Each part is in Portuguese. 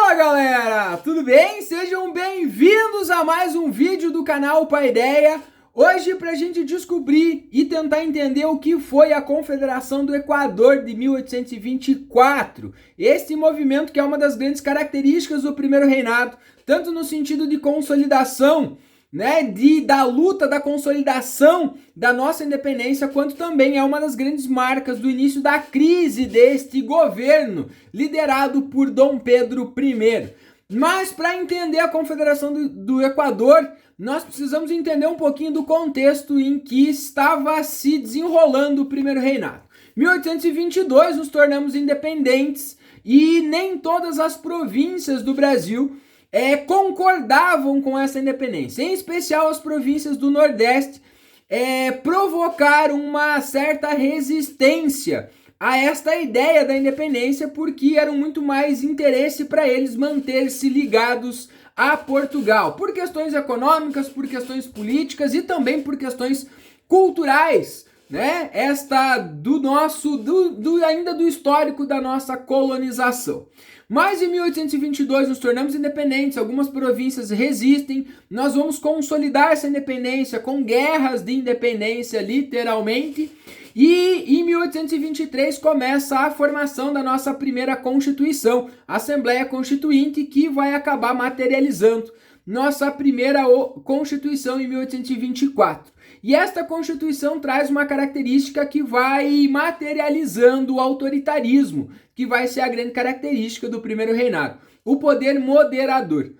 Fala galera, tudo bem? Sejam bem-vindos a mais um vídeo do canal Paideia. Hoje para a gente descobrir e tentar entender o que foi a Confederação do Equador de 1824. Esse movimento que é uma das grandes características do primeiro reinado, tanto no sentido de consolidação, da luta, da consolidação da nossa independência, quanto também é uma das grandes marcas do início da crise deste governo, liderado por Dom Pedro I. Mas para entender a Confederação do Equador, nós precisamos entender um pouquinho do contexto em que estava se desenrolando o primeiro reinado. Em 1822 nos tornamos independentes e nem todas as províncias do Brasil concordavam com essa independência. Em especial as províncias do Nordeste provocaram uma certa resistência a esta ideia da independência, porque era muito mais interesse para eles manter-se ligados a Portugal, por questões econômicas, por questões políticas e também por questões culturais, ainda do histórico da nossa colonização. Mas em 1822 nos tornamos independentes, algumas províncias resistem, nós vamos consolidar essa independência com guerras de independência, literalmente, e em 1823 começa a formação da nossa primeira Constituição, Assembleia Constituinte, que vai acabar materializando nossa primeira Constituição em 1824. E esta Constituição traz uma característica que vai materializando o autoritarismo, que vai ser a grande característica do primeiro reinado, o poder moderador.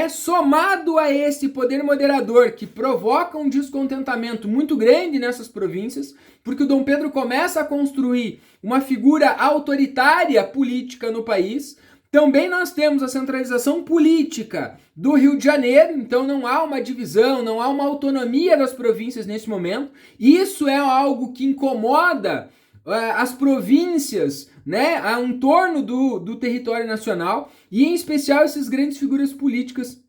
Somado a esse poder moderador que provoca um descontentamento muito grande nessas províncias, porque o Dom Pedro começa a construir uma figura autoritária política no país. Também nós temos a centralização política do Rio de Janeiro, então não há uma divisão, não há uma autonomia das províncias nesse momento. Isso é algo que incomoda as províncias, em torno do território nacional, e em especial essas grandes figuras políticas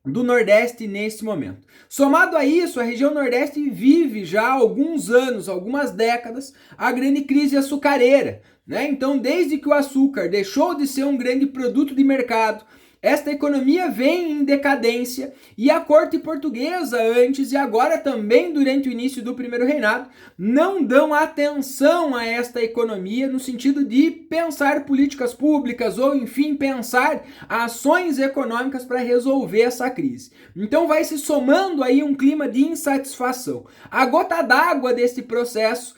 do Nordeste nesse momento. Somado a isso, a região Nordeste vive já há alguns anos, algumas décadas, a grande crise açucareira. Então, desde que o açúcar deixou de ser um grande produto de mercado, esta economia vem em decadência, e a corte portuguesa antes e agora também durante o início do primeiro reinado não dão atenção a esta economia no sentido de pensar políticas públicas ou enfim pensar ações econômicas para resolver essa crise. Então vai se somando aí um clima de insatisfação. A gota d'água desse processo,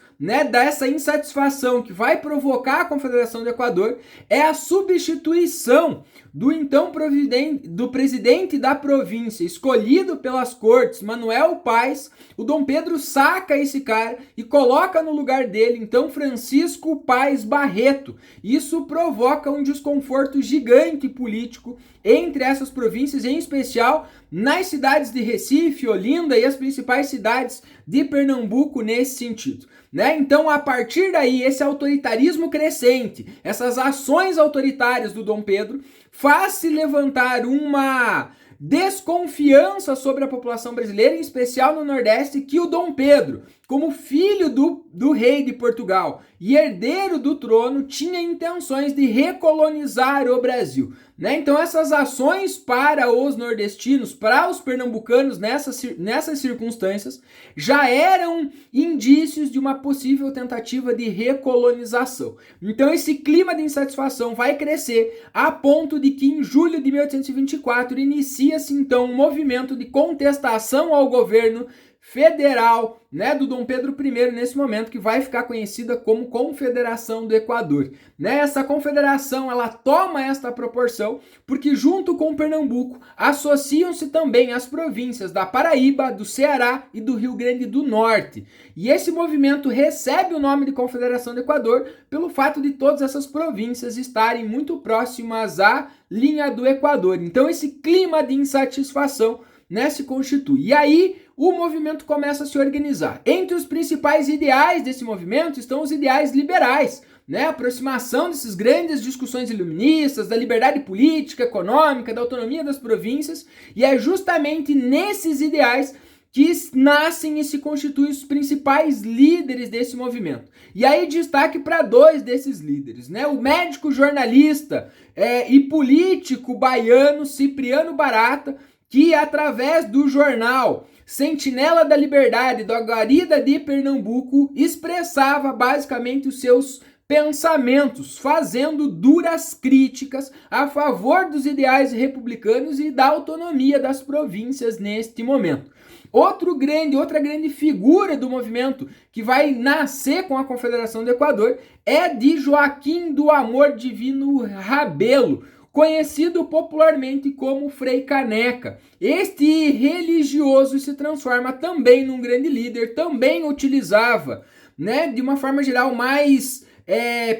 dessa insatisfação que vai provocar a Confederação do Equador, é a substituição do presidente da província, escolhido pelas cortes, Manuel Paes. O Dom Pedro saca esse cara e coloca no lugar dele, então, Francisco Paes Barreto. Isso provoca um desconforto gigante político entre essas províncias, em especial nas cidades de Recife, Olinda e as principais cidades de Pernambuco nesse sentido. Então, a partir daí, esse autoritarismo crescente, essas ações autoritárias do Dom Pedro, faz-se levantar uma desconfiança sobre a população brasileira, em especial no Nordeste, que o Dom Pedro, como filho do rei de Portugal e herdeiro do trono, tinha intenções de recolonizar o Brasil. Então essas ações para os nordestinos, para os pernambucanos nessas circunstâncias, já eram indícios de uma possível tentativa de recolonização. Então esse clima de insatisfação vai crescer a ponto de que em julho de 1824 inicia-se então um movimento de contestação ao governo federal, do Dom Pedro I nesse momento, que vai ficar conhecida como Confederação do Equador. Essa confederação, ela toma esta proporção porque junto com Pernambuco associam-se também as províncias da Paraíba, do Ceará e do Rio Grande do Norte. E esse movimento recebe o nome de Confederação do Equador pelo fato de todas essas províncias estarem muito próximas à linha do Equador. Então esse clima de insatisfação se constitui. E aí o movimento começa a se organizar. Entre os principais ideais desse movimento estão os ideais liberais, A aproximação dessas grandes discussões iluministas, da liberdade política, econômica, da autonomia das províncias, e é justamente nesses ideais que nascem e se constituem os principais líderes desse movimento. E aí destaque para dois desses líderes, né? O médico, jornalista e político baiano Cipriano Barata, que através do jornal Sentinela da Liberdade, da Guarida de Pernambuco, expressava basicamente os seus pensamentos, fazendo duras críticas a favor dos ideais republicanos e da autonomia das províncias neste momento. Outra grande figura do movimento que vai nascer com a Confederação do Equador é de Joaquim do Amor Divino Rabelo, conhecido popularmente como Frei Caneca. Este religioso se transforma também num grande líder, também utilizava, né, de uma forma geral, mais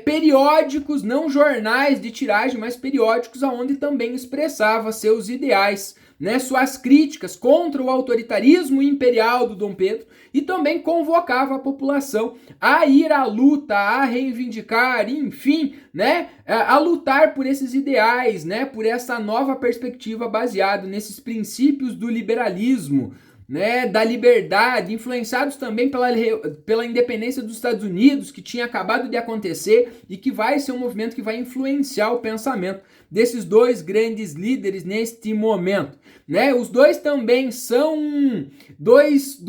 periódicos, não jornais de tiragem, mas periódicos, onde também expressava seus ideais, né, suas críticas contra o autoritarismo imperial do Dom Pedro, e também convocava a população a ir à luta, a reivindicar, enfim, né, a lutar por esses ideais, né, por essa nova perspectiva baseada nesses princípios do liberalismo, né, da liberdade, influenciados também pela independência dos Estados Unidos, que tinha acabado de acontecer e que vai ser um movimento que vai influenciar o pensamento desses dois grandes líderes neste momento, né? Os dois também são dois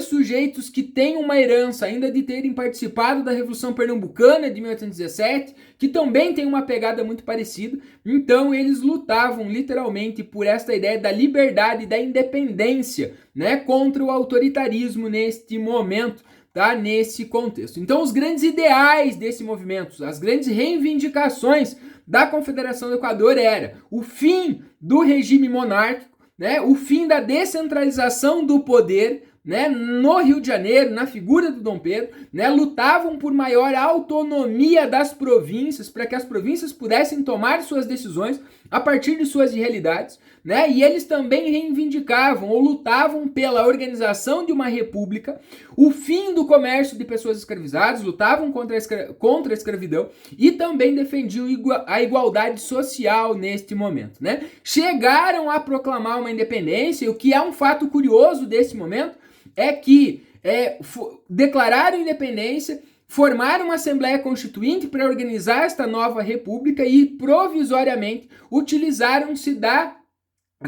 sujeitos que têm uma herança ainda de terem participado da Revolução Pernambucana de 1817, que também tem uma pegada muito parecida. Então eles lutavam literalmente por esta ideia da liberdade e da independência, né, contra o autoritarismo neste momento, tá? Nesse contexto. Então os grandes ideais desse movimento, as grandes reivindicações da Confederação do Equador era o fim do regime monárquico, né, o fim da descentralização do poder, né, no Rio de Janeiro, na figura do Dom Pedro, né, lutavam por maior autonomia das províncias, para que as províncias pudessem tomar suas decisões a partir de suas realidades, né, e eles também reivindicavam ou lutavam pela organização de uma república, o fim do comércio de pessoas escravizadas, lutavam contra a escravidão e também defendiam a igualdade social neste momento, né. Chegaram a proclamar uma independência, o que é um fato curioso desse momento, é que declararam independência, formaram uma Assembleia Constituinte para organizar esta nova república e provisoriamente utilizaram-se da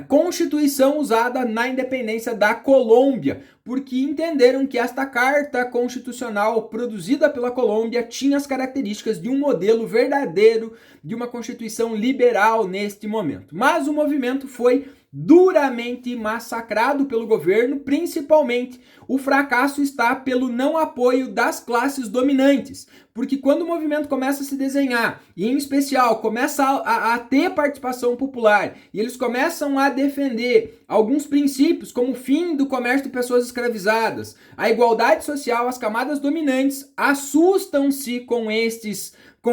Constituição usada na independência da Colômbia, porque entenderam que esta carta constitucional produzida pela Colômbia tinha as características de um modelo verdadeiro de uma Constituição liberal neste momento. Mas o movimento foi duramente massacrado pelo governo, principalmente o fracasso está pelo não apoio das classes dominantes, porque quando o movimento começa a se desenhar, e em especial começa a ter participação popular, e eles começam a defender alguns princípios, como o fim do comércio de pessoas escravizadas, a igualdade social, as camadas dominantes assustam-se com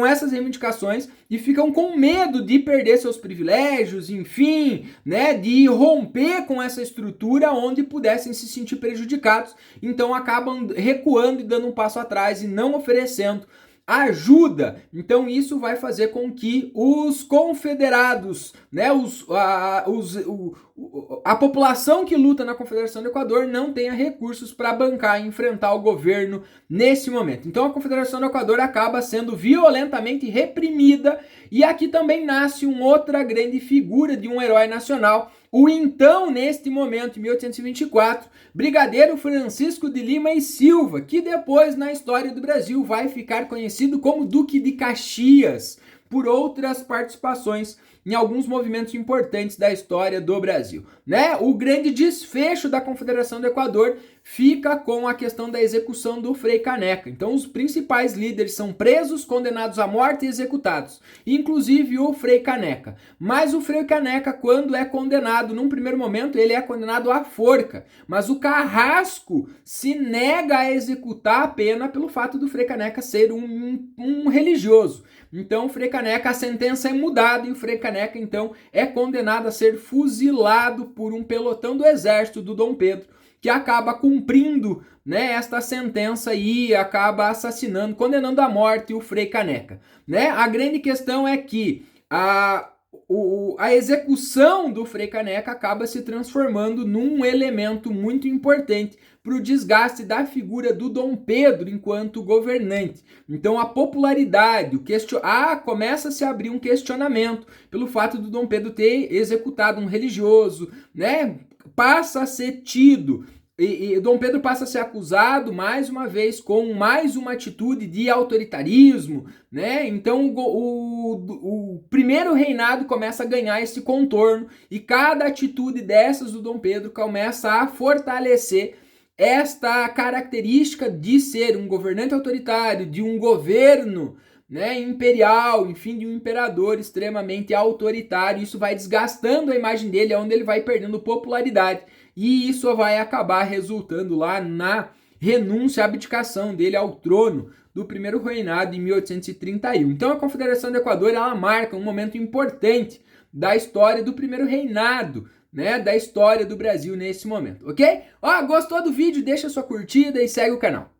essas reivindicações e ficam com medo de perder seus privilégios, enfim, né, de romper com essa estrutura onde pudessem se sentir prejudicados. Então acabam recuando e dando um passo atrás e não oferecendo ajuda. Então isso vai fazer com que os confederados, né, a população que luta na Confederação do Equador não tenha recursos para bancar e enfrentar o governo nesse momento. Então a Confederação do Equador acaba sendo violentamente reprimida, e aqui também nasce uma outra grande figura de um herói nacional, o então, neste momento, em 1824, Brigadeiro Francisco de Lima e Silva, que depois na história do Brasil vai ficar conhecido como Duque de Caxias, por outras participações em alguns movimentos importantes da história do Brasil, né? O grande desfecho da Confederação do Equador fica com a questão da execução do Frei Caneca. Então os principais líderes são presos, condenados à morte e executados, inclusive o Frei Caneca. Mas o Frei Caneca, quando é condenado, num primeiro momento, ele é condenado à forca, mas o Carrasco se nega a executar a pena pelo fato do Frei Caneca ser um religioso. Então o Frei Caneca, a sentença é mudada e o Frei Caneca então é condenado a ser fuzilado por um pelotão do exército do Dom Pedro, que acaba cumprindo, né, esta sentença e acaba assassinando, condenando à morte o Frei Caneca, né? A grande questão é que a execução do Frei Caneca acaba se transformando num elemento muito importante para o desgaste da figura do Dom Pedro enquanto governante. Então a popularidade, começa a se abrir um questionamento pelo fato do Dom Pedro ter executado um religioso, né? Passa a ser tido e Dom Pedro passa a ser acusado mais uma vez com mais uma atitude de autoritarismo, né? Então o primeiro reinado começa a ganhar esse contorno e cada atitude dessas do Dom Pedro começa a fortalecer esta característica de ser um governante autoritário, de um governo, né, imperial, enfim, de um imperador extremamente autoritário. Isso vai desgastando a imagem dele, onde ele vai perdendo popularidade. E isso vai acabar resultando lá na renúncia, abdicação dele ao trono do primeiro reinado em 1831. Então a Confederação do Equador, ela marca um momento importante da história do primeiro reinado, né, da história do Brasil nesse momento, ok? Ó, gostou do vídeo? Deixa sua curtida e segue o canal.